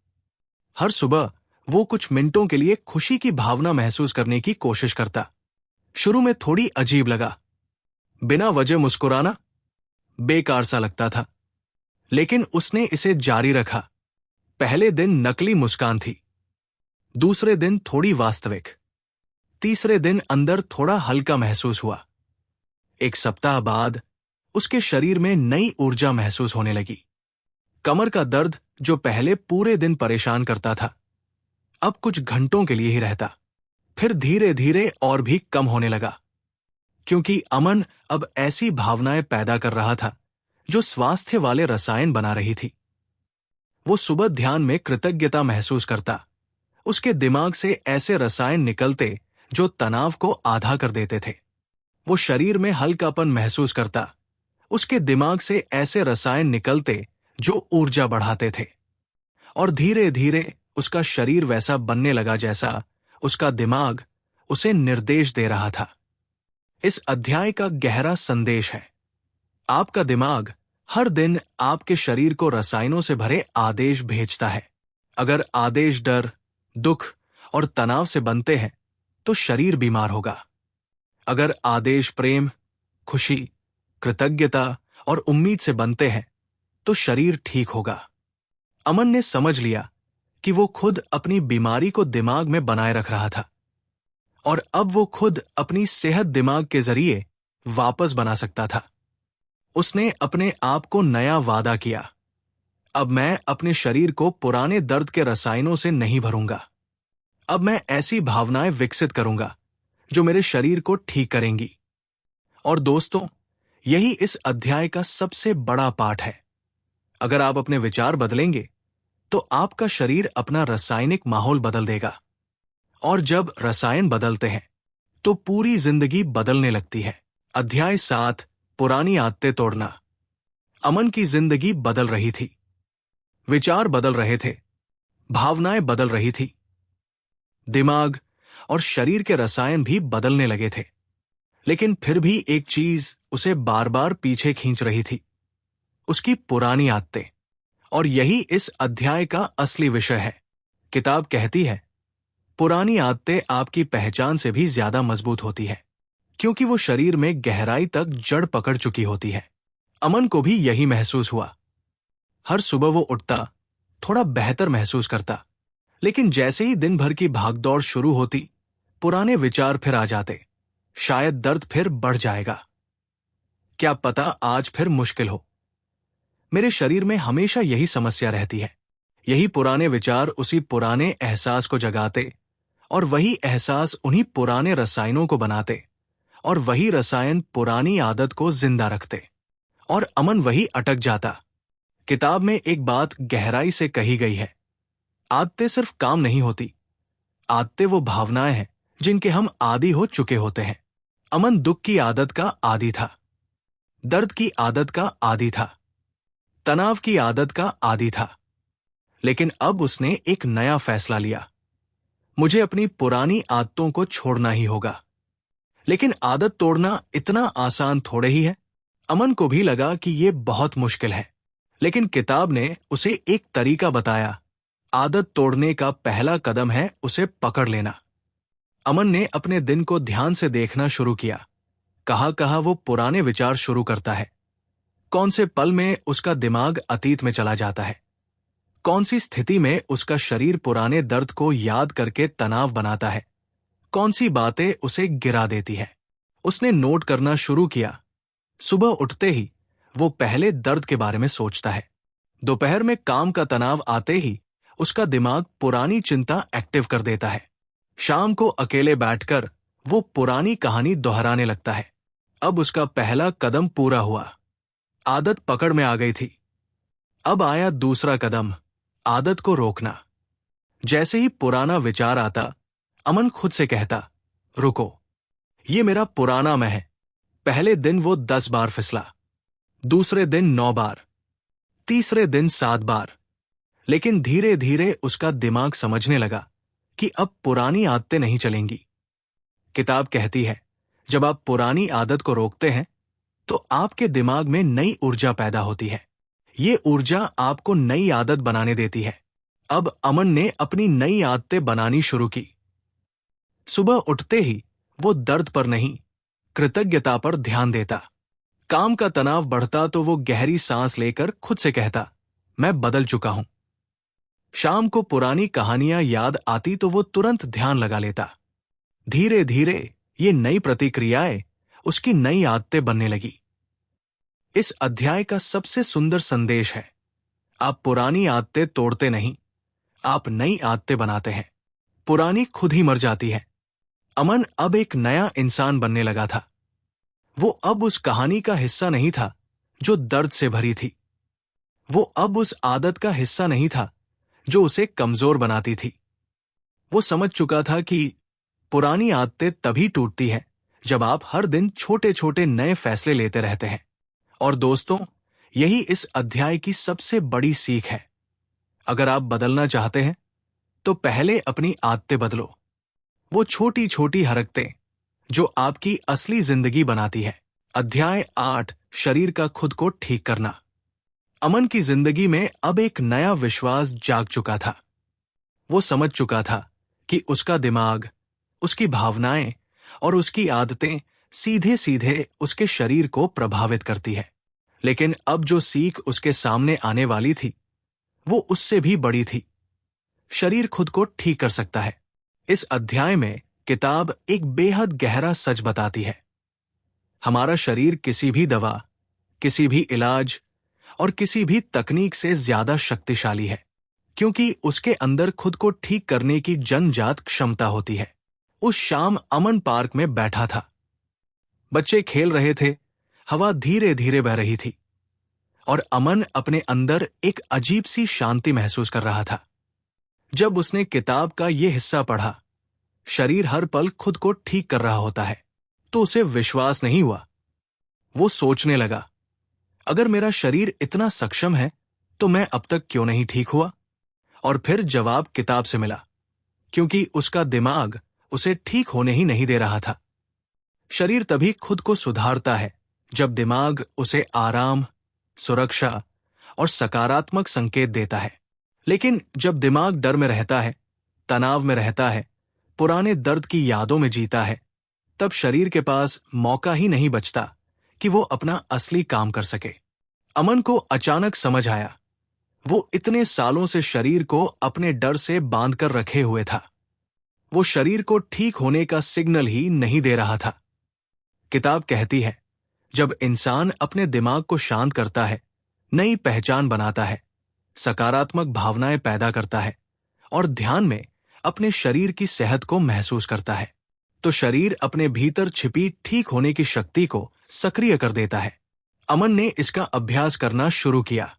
हर सुबह वो कुछ मिनटों के लिए खुशी की भावना महसूस करने की कोशिश करता। शुरू में थोड़ी अजीब लगा, बिना वजह मुस्कुराना बेकार सा लगता था, लेकिन उसने इसे जारी रखा। पहले दिन नकली मुस्कान थी, दूसरे दिन थोड़ी वास्तविक, तीसरे दिन अंदर थोड़ा हल्का महसूस हुआ। एक सप्ताह बाद उसके शरीर में नई ऊर्जा महसूस होने लगी। कमर का दर्द जो पहले पूरे दिन परेशान करता था, अब कुछ घंटों के लिए ही रहता। फिर धीरे धीरे और भी कम होने लगा, क्योंकि अमन अब ऐसी भावनाएं पैदा कर रहा था जो स्वास्थ्य वाले रसायन बना रही थी। वो सुबह ध्यान में कृतज्ञता महसूस करता। उसके दिमाग से ऐसे रसायन निकलते जो तनाव को आधा कर देते थे। वो शरीर में हल्कापन महसूस करता। उसके दिमाग से ऐसे रसायन निकलते जो ऊर्जा बढ़ाते थे। और धीरे धीरे उसका शरीर वैसा बनने लगा जैसा उसका दिमाग उसे निर्देश दे रहा था। इस अध्याय का गहरा संदेश है, आपका दिमाग हर दिन आपके शरीर को रसायनों से भरे आदेश भेजता है। अगर आदेश डर, दुख और तनाव से बनते हैं तो शरीर बीमार होगा। अगर आदेश प्रेम, खुशी, कृतज्ञता और उम्मीद से बनते हैं तो शरीर ठीक होगा। अमन ने समझ लिया कि वो खुद अपनी बीमारी को दिमाग में बनाए रख रहा था और अब वो खुद अपनी सेहत दिमाग के जरिए वापस बना सकता था। उसने अपने आप को नया वादा किया, अब मैं अपने शरीर को पुराने दर्द के रसायनों से नहीं भरूंगा। अब मैं ऐसी भावनाएं विकसित करूंगा जो मेरे शरीर को ठीक करेंगी। और दोस्तों, यही इस अध्याय का सबसे बड़ा पाठ है। अगर आप अपने विचार बदलेंगे तो आपका शरीर अपना रासायनिक माहौल बदल देगा। और जब रसायन बदलते हैं तो पूरी जिंदगी बदलने लगती है। अध्याय 7, पुरानी आदतें तोड़ना। अमन की जिंदगी बदल रही थी, विचार बदल रहे थे, भावनाएं बदल रही थी, दिमाग और शरीर के रसायन भी बदलने लगे थे। लेकिन फिर भी एक चीज उसे बार बार पीछे खींच रही थी, उसकी पुरानी आदतें। और यही इस अध्याय का असली विषय है। किताब कहती है, पुरानी आदतें आपकी पहचान से भी ज्यादा मजबूत होती है, क्योंकि वो शरीर में गहराई तक जड़ पकड़ चुकी होती है। अमन को भी यही महसूस हुआ। हर सुबह वो उठता, थोड़ा बेहतर महसूस करता, लेकिन जैसे ही दिन भर की भागदौड़ शुरू होती, पुराने विचार फिर आ जाते। शायद दर्द फिर बढ़ जाएगा, क्या पता आज फिर मुश्किल हो। मेरे शरीर में हमेशा यही समस्या रहती है। यही पुराने विचार उसी पुराने एहसास को जगाते और वही एहसास उन्हीं पुराने रसायनों को बनाते और वही रसायन पुरानी आदत को जिंदा रखते और अमन वही अटक जाता। किताब में एक बात गहराई से कही गई है, आदतें सिर्फ काम नहीं होती, आदतें वो भावनाएं हैं जिनके हम आदी हो चुके होते हैं। अमन दुख की आदत का आदी था, दर्द की आदत का आदी था, तनाव की आदत का आदी था। लेकिन अब उसने एक नया फैसला लिया। मुझे अपनी पुरानी आदतों को छोड़ना ही होगा। लेकिन आदत तोड़ना इतना आसान थोड़े ही है। अमन को भी लगा कि ये बहुत मुश्किल है, लेकिन किताब ने उसे एक तरीका बताया। आदत तोड़ने का पहला कदम है उसे पकड़ लेना। अमन ने अपने दिन को ध्यान से देखना शुरू किया। कहाँ कहाँ वो पुराने विचार शुरू करता है, कौन से पल में उसका दिमाग अतीत में चला जाता है, कौन सी स्थिति में उसका शरीर पुराने दर्द को याद करके तनाव बनाता है, कौन सी बातें उसे गिरा देती है। उसने नोट करना शुरू किया। सुबह उठते ही वो पहले दर्द के बारे में सोचता है। दोपहर में काम का तनाव आते ही उसका दिमाग पुरानी चिंता एक्टिव कर देता है। शाम को अकेले बैठकर वो पुरानी कहानी दोहराने लगता है। अब उसका पहला कदम पूरा हुआ, आदत पकड़ में आ गई थी। अब आया दूसरा कदम, आदत को रोकना। जैसे ही पुराना विचार आता, अमन खुद से कहता, रुको, ये मेरा पुराना मैं है। पहले दिन वो 10 बार फिसला, दूसरे दिन 9 बार, तीसरे दिन 7 बार। लेकिन धीरे धीरे उसका दिमाग समझने लगा कि अब पुरानी आदतें नहीं चलेंगी। किताब कहती है, जब आप पुरानी आदत को रोकते हैं तो आपके दिमाग में नई ऊर्जा पैदा होती है। ये ऊर्जा आपको नई आदत बनाने देती है। अब अमन ने अपनी नई आदतें बनानी शुरू की। सुबह उठते ही वो दर्द पर नहीं, कृतज्ञता पर ध्यान देता। काम का तनाव बढ़ता तो वो गहरी सांस लेकर खुद से कहता, मैं बदल चुका हूं। शाम को पुरानी कहानियां याद आती तो वो तुरंत ध्यान लगा लेता। धीरे धीरे ये नई प्रतिक्रियाएं उसकी नई आदतें बनने लगी। इस अध्याय का सबसे सुंदर संदेश है, आप पुरानी आदतें तोड़ते नहीं, आप नई आदतें बनाते हैं। पुरानी खुद ही मर जाती है। अमन अब एक नया इंसान बनने लगा था। वो अब उस कहानी का हिस्सा नहीं था जो दर्द से भरी थी। वो अब उस आदत का हिस्सा नहीं था जो उसे कमजोर बनाती थी। वो समझ चुका था कि पुरानी आदतें तभी टूटती हैं जब आप हर दिन छोटे छोटे नए फैसले लेते रहते हैं। और दोस्तों, यही इस अध्याय की सबसे बड़ी सीख है। अगर आप बदलना चाहते हैं तो पहले अपनी आदतें बदलो। वो छोटी छोटी हरकतें जो आपकी असली जिंदगी बनाती है। अध्याय 8, शरीर का खुद को ठीक करना। अमन की जिंदगी में अब एक नया विश्वास जाग चुका था। वो समझ चुका था कि उसका दिमाग, उसकी भावनाएं और उसकी आदतें सीधे सीधे उसके शरीर को प्रभावित करती है। लेकिन अब जो सीख उसके सामने आने वाली थी वो उससे भी बड़ी थी। शरीर खुद को ठीक कर सकता है। इस अध्याय में किताब एक बेहद गहरा सच बताती है। हमारा शरीर किसी भी दवा, किसी भी इलाज और किसी भी तकनीक से ज्यादा शक्तिशाली है, क्योंकि उसके अंदर खुद को ठीक करने की जन्मजात क्षमता होती है। उस शाम अमन पार्क में बैठा था। बच्चे खेल रहे थे, हवा धीरे धीरे बह रही थी और अमन अपने अंदर एक अजीब सी शांति महसूस कर रहा था। जब उसने किताब का यह हिस्सा पढ़ा, शरीर हर पल खुद को ठीक कर रहा होता है, तो उसे विश्वास नहीं हुआ। वो सोचने लगा, अगर मेरा शरीर इतना सक्षम है तो मैं अब तक क्यों नहीं ठीक हुआ? और फिर जवाब किताब से मिला, क्योंकि उसका दिमाग उसे ठीक होने ही नहीं दे रहा था। शरीर तभी खुद को सुधारता है जब दिमाग उसे आराम, सुरक्षा और सकारात्मक संकेत देता है। लेकिन जब दिमाग डर में रहता है, तनाव में रहता है, पुराने दर्द की यादों में जीता है, तब शरीर के पास मौका ही नहीं बचता कि वो अपना असली काम कर सके। अमन को अचानक समझ आया, वो इतने सालों से शरीर को अपने डर से बांध कर रखे हुए था। वो शरीर को ठीक होने का सिग्नल ही नहीं दे रहा था। किताब कहती है, जब इंसान अपने दिमाग को शांत करता है, नई पहचान बनाता है, सकारात्मक भावनाएं पैदा करता है और ध्यान में अपने शरीर की सेहत को महसूस करता है, तो शरीर अपने भीतर छिपी ठीक होने की शक्ति को सक्रिय कर देता है। अमन ने इसका अभ्यास करना शुरू किया।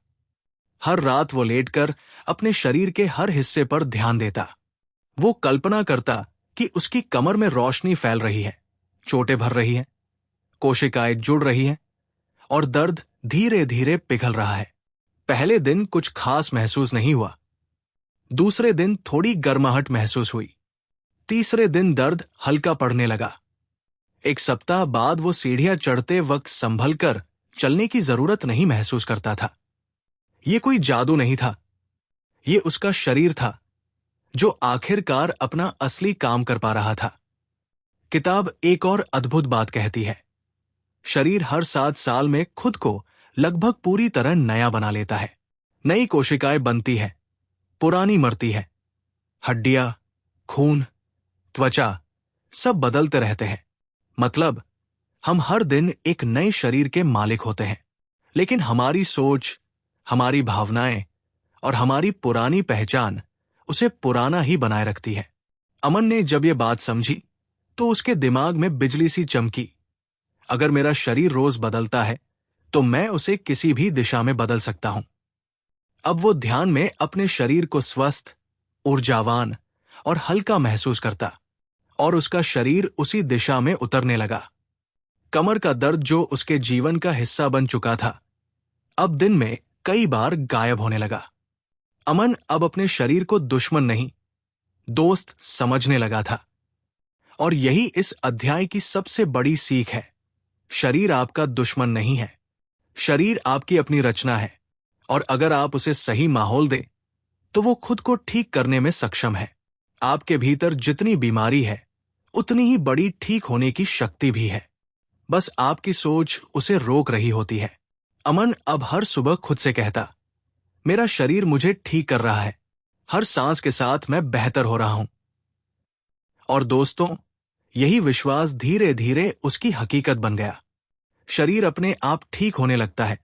हर रात वो लेटकर अपने शरीर के हर हिस्से पर ध्यान देता। वो कल्पना करता कि उसकी कमर में रोशनी फैल रही है, चोटें भर रही हैं, कोशिकाएं जुड़ रही हैं और दर्द धीरे धीरे पिघल रहा है। पहले दिन कुछ खास महसूस नहीं हुआ। दूसरे दिन थोड़ी गर्माहट महसूस हुई, तीसरे दिन दर्द हल्का पड़ने लगा। एक सप्ताह बाद वो सीढ़ियां चढ़ते वक्त संभल कर चलने की जरूरत नहीं महसूस करता था। ये कोई जादू नहीं था, ये उसका शरीर था जो आखिरकार अपना असली काम कर पा रहा था। किताब एक और अद्भुत बात कहती है, शरीर हर 7 साल में खुद को लगभग पूरी तरह नया बना लेता है। नई कोशिकाएं बनती है, पुरानी मरती है। हड्डियां, खून, त्वचा सब बदलते रहते हैं। मतलब हम हर दिन एक नए शरीर के मालिक होते हैं, लेकिन हमारी सोच, हमारी भावनाएं और हमारी पुरानी पहचान उसे पुराना ही बनाए रखती है। अमन ने जब ये बात समझी तो उसके दिमाग में बिजली सी चमकी। अगर मेरा शरीर रोज बदलता है तो मैं उसे किसी भी दिशा में बदल सकता हूं। अब वो ध्यान में अपने शरीर को स्वस्थ, ऊर्जावान और हल्का महसूस करता और उसका शरीर उसी दिशा में उतरने लगा। कमर का दर्द जो उसके जीवन का हिस्सा बन चुका था, अब दिन में कई बार गायब होने लगा। अमन अब अपने शरीर को दुश्मन नहीं, दोस्त समझने लगा था। और यही इस अध्याय की सबसे बड़ी सीख है। शरीर आपका दुश्मन नहीं है, शरीर आपकी अपनी रचना है, और अगर आप उसे सही माहौल दें तो वो खुद को ठीक करने में सक्षम है। आपके भीतर जितनी बीमारी है उतनी ही बड़ी ठीक होने की शक्ति भी है, बस आपकी सोच उसे रोक रही होती है। अमन अब हर सुबह खुद से कहता, मेरा शरीर मुझे ठीक कर रहा है, हर सांस के साथ मैं बेहतर हो रहा हूं। और दोस्तों, यही विश्वास धीरे धीरे उसकी हकीकत बन गया। शरीर अपने आप ठीक होने लगता है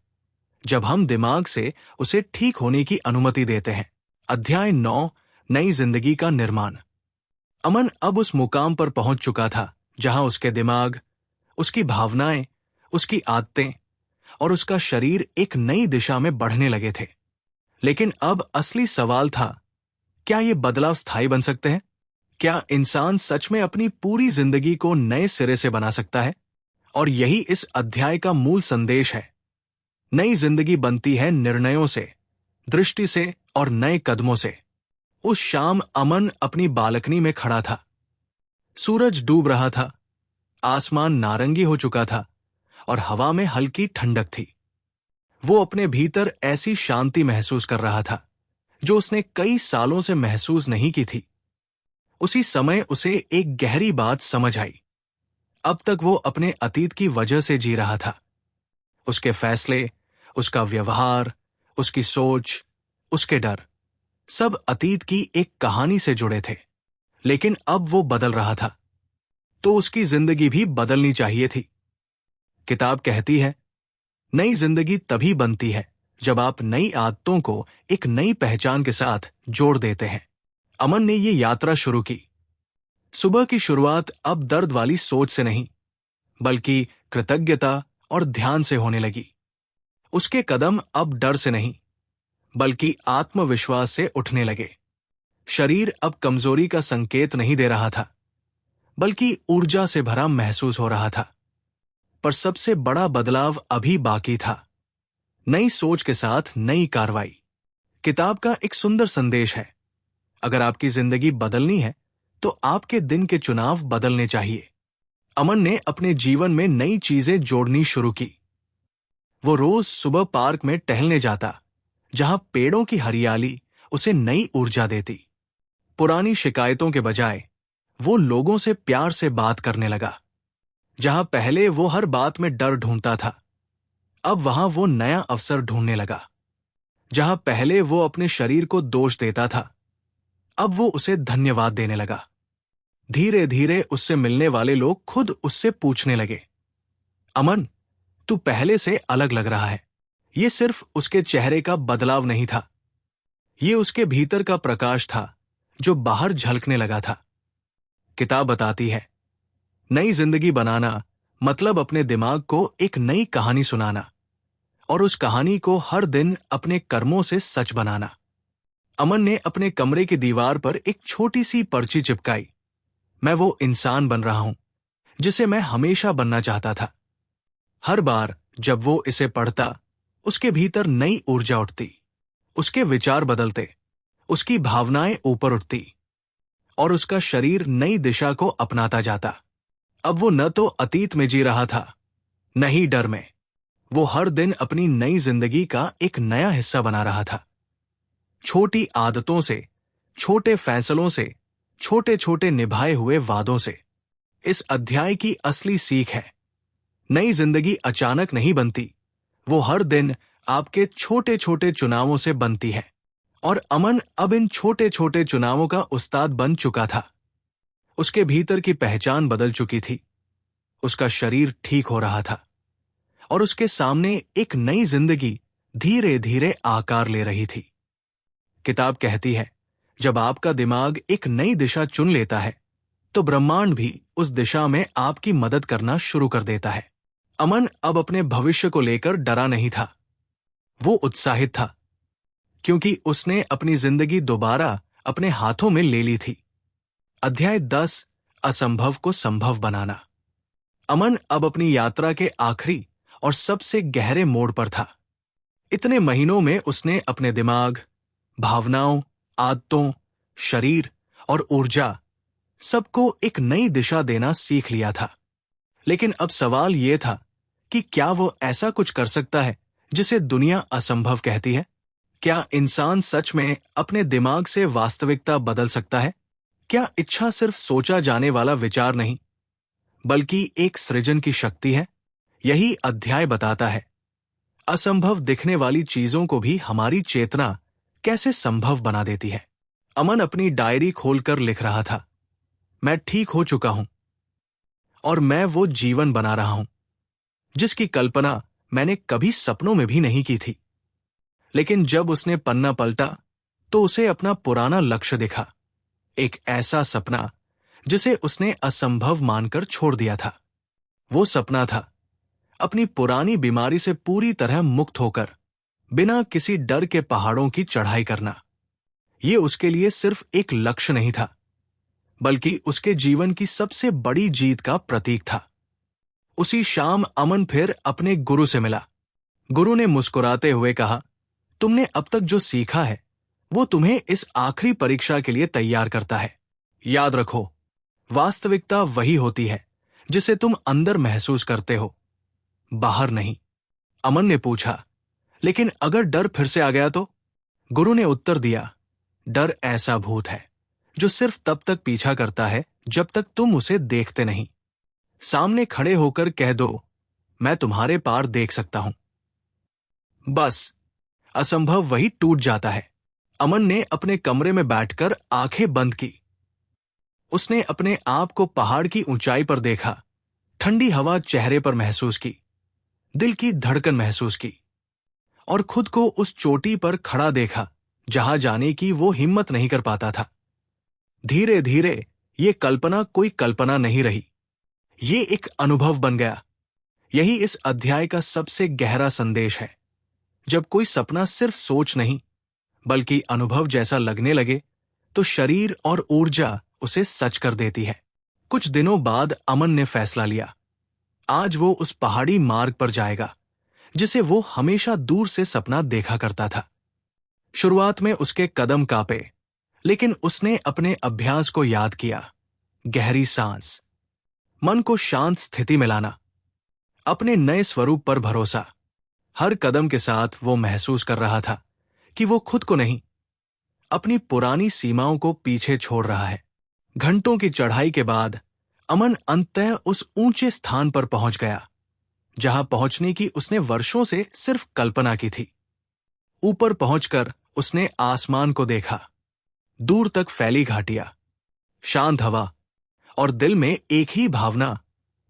जब हम दिमाग से उसे ठीक होने की अनुमति देते हैं। अध्याय 9, नई जिंदगी का निर्माण। अमन अब उस मुकाम पर पहुंच चुका था जहां उसके दिमाग, उसकी भावनाएं, उसकी आदतें और उसका शरीर एक नई दिशा में बढ़ने लगे थे। लेकिन अब असली सवाल था, क्या ये बदलाव स्थायी बन सकते हैं? क्या इंसान सच में अपनी पूरी जिंदगी को नए सिरे से बना सकता है? और यही इस अध्याय का मूल संदेश है। नई जिंदगी बनती है निर्णयों से, दृष्टि से और नए कदमों से। उस शाम अमन अपनी बालकनी में खड़ा था। सूरज डूब रहा था, आसमान नारंगी हो चुका था और हवा में हल्की ठंडक थी। वो अपने भीतर ऐसी शांति महसूस कर रहा था जो उसने कई सालों से महसूस नहीं की थी। उसी समय उसे एक गहरी बात समझ आई। अब तक वो अपने अतीत की वजह से जी रहा था। उसके फैसले, उसका व्यवहार, उसकी सोच, उसके डर, सब अतीत की एक कहानी से जुड़े थे। लेकिन अब वो बदल रहा था, तो उसकी जिंदगी भी बदलनी चाहिए थी। किताब कहती है, नई जिंदगी तभी बनती है जब आप नई आदतों को एक नई पहचान के साथ जोड़ देते हैं। अमन ने ये यात्रा शुरू की। सुबह की शुरुआत अब दर्द वाली सोच से नहीं, बल्कि कृतज्ञता और ध्यान से होने लगी। उसके कदम अब डर से नहीं, बल्कि आत्मविश्वास से उठने लगे। शरीर अब कमजोरी का संकेत नहीं दे रहा था, बल्कि ऊर्जा से भरा महसूस हो रहा था। पर सबसे बड़ा बदलाव अभी बाकी था, नई सोच के साथ नई कार्रवाई। किताब का एक सुंदर संदेश है, अगर आपकी जिंदगी बदलनी है तो आपके दिन के चुनाव बदलने चाहिए। अमन ने अपने जीवन में नई चीजें जोड़नी शुरू की। वो रोज सुबह पार्क में टहलने जाता, जहां पेड़ों की हरियाली उसे नई ऊर्जा देती। पुरानी शिकायतों के बजाय वो लोगों से प्यार से बात करने लगा। जहां पहले वो हर बात में डर ढूंढता था, अब वहां वो नया अवसर ढूंढने लगा। जहां पहले वो अपने शरीर को दोष देता था, अब वो उसे धन्यवाद देने लगा। धीरे धीरे उससे मिलने वाले लोग खुद उससे पूछने लगे, अमन, तू पहले से अलग लग रहा है। ये सिर्फ उसके चेहरे का बदलाव नहीं था, ये उसके भीतर का प्रकाश था जो बाहर झलकने लगा था। किताब बताती है, नई जिंदगी बनाना मतलब अपने दिमाग को एक नई कहानी सुनाना और उस कहानी को हर दिन अपने कर्मों से सच बनाना। अमन ने अपने कमरे की दीवार पर एक छोटी सी पर्ची चिपकाई, मैं वो इंसान बन रहा हूं जिसे मैं हमेशा बनना चाहता था। हर बार जब वो इसे पढ़ता, उसके भीतर नई ऊर्जा उठती, उसके विचार बदलते, उसकी भावनाएं ऊपर उठती। और उसका शरीर नई दिशा को अपनाता जाता। अब वो न तो अतीत में जी रहा था, न ही डर में। वो हर दिन अपनी नई जिंदगी का एक नया हिस्सा बना रहा था। छोटी आदतों से, छोटे फैसलों से, छोटे छोटे निभाए हुए वादों से। इस अध्याय की असली सीख है, नई जिंदगी अचानक नहीं बनती, वो हर दिन आपके छोटे छोटे चुनावों से बनती है। और अमन अब इन छोटे छोटे चुनावों का उस्ताद बन चुका था। उसके भीतर की पहचान बदल चुकी थी, उसका शरीर ठीक हो रहा था और उसके सामने एक नई जिंदगी धीरे धीरे आकार ले रही थी। किताब कहती है, जब आपका दिमाग एक नई दिशा चुन लेता है तो ब्रह्मांड भी उस दिशा में आपकी मदद करना शुरू कर देता है। अमन अब अपने भविष्य को लेकर डरा नहीं था, वो उत्साहित था, क्योंकि उसने अपनी जिंदगी दोबारा अपने हाथों में ले ली थी। अध्याय 10, असंभव को संभव बनाना। अमन अब अपनी यात्रा के आखिरी और सबसे गहरे मोड़ पर था। इतने महीनों में उसने अपने दिमाग, भावनाओं, आदतों, शरीर और ऊर्जा सबको एक नई दिशा देना सीख लिया था। लेकिन अब सवाल यह था कि क्या वो ऐसा कुछ कर सकता है जिसे दुनिया असंभव कहती है? क्या इंसान सच में अपने दिमाग से वास्तविकता बदल सकता है? क्या इच्छा सिर्फ सोचा जाने वाला विचार नहीं, बल्कि एक सृजन की शक्ति है? यही अध्याय बताता है, असंभव दिखने वाली चीजों को भी हमारी चेतना कैसे संभव बना देती है। अमन अपनी डायरी खोलकर लिख रहा था, मैं ठीक हो चुका हूं और मैं वो जीवन बना रहा हूं जिसकी कल्पना मैंने कभी सपनों में भी नहीं की थी। लेकिन जब उसने पन्ना पलटा तो उसे अपना पुराना लक्ष्य दिखा, एक ऐसा सपना जिसे उसने असंभव मानकर छोड़ दिया था। वो सपना था अपनी पुरानी बीमारी से पूरी तरह मुक्त होकर बिना किसी डर के पहाड़ों की चढ़ाई करना। ये उसके लिए सिर्फ एक लक्ष्य नहीं था, बल्कि उसके जीवन की सबसे बड़ी जीत का प्रतीक था। उसी शाम अमन फिर अपने गुरु से मिला। गुरु ने मुस्कुराते हुए कहा, तुमने अब तक जो सीखा है वो तुम्हें इस आखिरी परीक्षा के लिए तैयार करता है। याद रखो, वास्तविकता वही होती है जिसे तुम अंदर महसूस करते हो, बाहर नहीं। अमन ने पूछा, लेकिन अगर डर फिर से आ गया तो? गुरु ने उत्तर दिया, डर ऐसा भूत है जो सिर्फ तब तक पीछा करता है जब तक तुम उसे देखते नहीं। सामने खड़े होकर कह दो, मैं तुम्हारे पार देख सकता हूं। बस असंभव वही टूट जाता है। अमन ने अपने कमरे में बैठकर आंखें बंद की। उसने अपने आप को पहाड़ की ऊंचाई पर देखा, ठंडी हवा चेहरे पर महसूस की, दिल की धड़कन महसूस की और खुद को उस चोटी पर खड़ा देखा जहां जाने की वो हिम्मत नहीं कर पाता था। धीरे धीरे ये कल्पना कोई कल्पना नहीं रही, ये एक अनुभव बन गया। यही इस अध्याय का सबसे गहरा संदेश है। जब कोई सपना सिर्फ सोच नहीं बल्कि अनुभव जैसा लगने लगे तो शरीर और ऊर्जा उसे सच कर देती है। कुछ दिनों बाद अमन ने फैसला लिया, आज वो उस पहाड़ी मार्ग पर जाएगा जिसे वो हमेशा दूर से सपना देखा करता था। शुरुआत में उसके कदम कांपे, लेकिन उसने अपने अभ्यास को याद किया। गहरी सांस, मन को शांत स्थिति में लाना, अपने नए स्वरूप पर भरोसा। हर कदम के साथ वो महसूस कर रहा था कि वो खुद को नहीं, अपनी पुरानी सीमाओं को पीछे छोड़ रहा है। घंटों की चढ़ाई के बाद अमन अंततः उस ऊंचे स्थान पर पहुंच गया जहां पहुंचने की उसने वर्षों से सिर्फ कल्पना की थी। ऊपर पहुंचकर उसने आसमान को देखा, दूर तक फैली घाटियां, शांत हवा और दिल में एक ही भावना,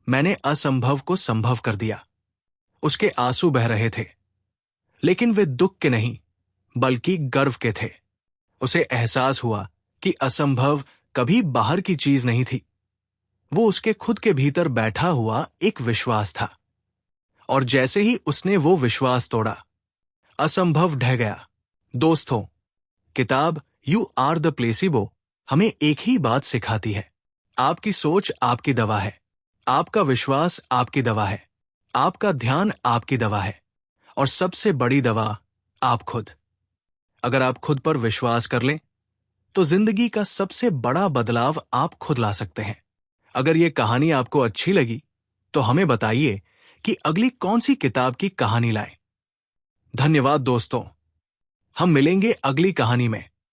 मैंने असंभव को संभव कर दिया। उसके आंसू बह रहे थे, लेकिन वे दुख के नहीं बल्कि गर्व के थे। उसे एहसास हुआ कि असंभव कभी बाहर की चीज नहीं थी, वो उसके खुद के भीतर बैठा हुआ एक विश्वास था। और जैसे ही उसने वो विश्वास तोड़ा, असंभव ढह गया। दोस्तों, किताब यू आर द प्लेसिबो हमें एक ही बात सिखाती है, आपकी सोच आपकी दवा है, आपका विश्वास आपकी दवा है, आपका ध्यान आपकी दवा है, और सबसे बड़ी दवा आप खुद। अगर आप खुद पर विश्वास कर लें तो जिंदगी का सबसे बड़ा बदलाव आप खुद ला सकते हैं। अगर ये कहानी आपको अच्छी लगी तो हमें बताइए कि अगली कौन सी किताब की कहानी लाएं। धन्यवाद दोस्तों, हम मिलेंगे अगली कहानी में।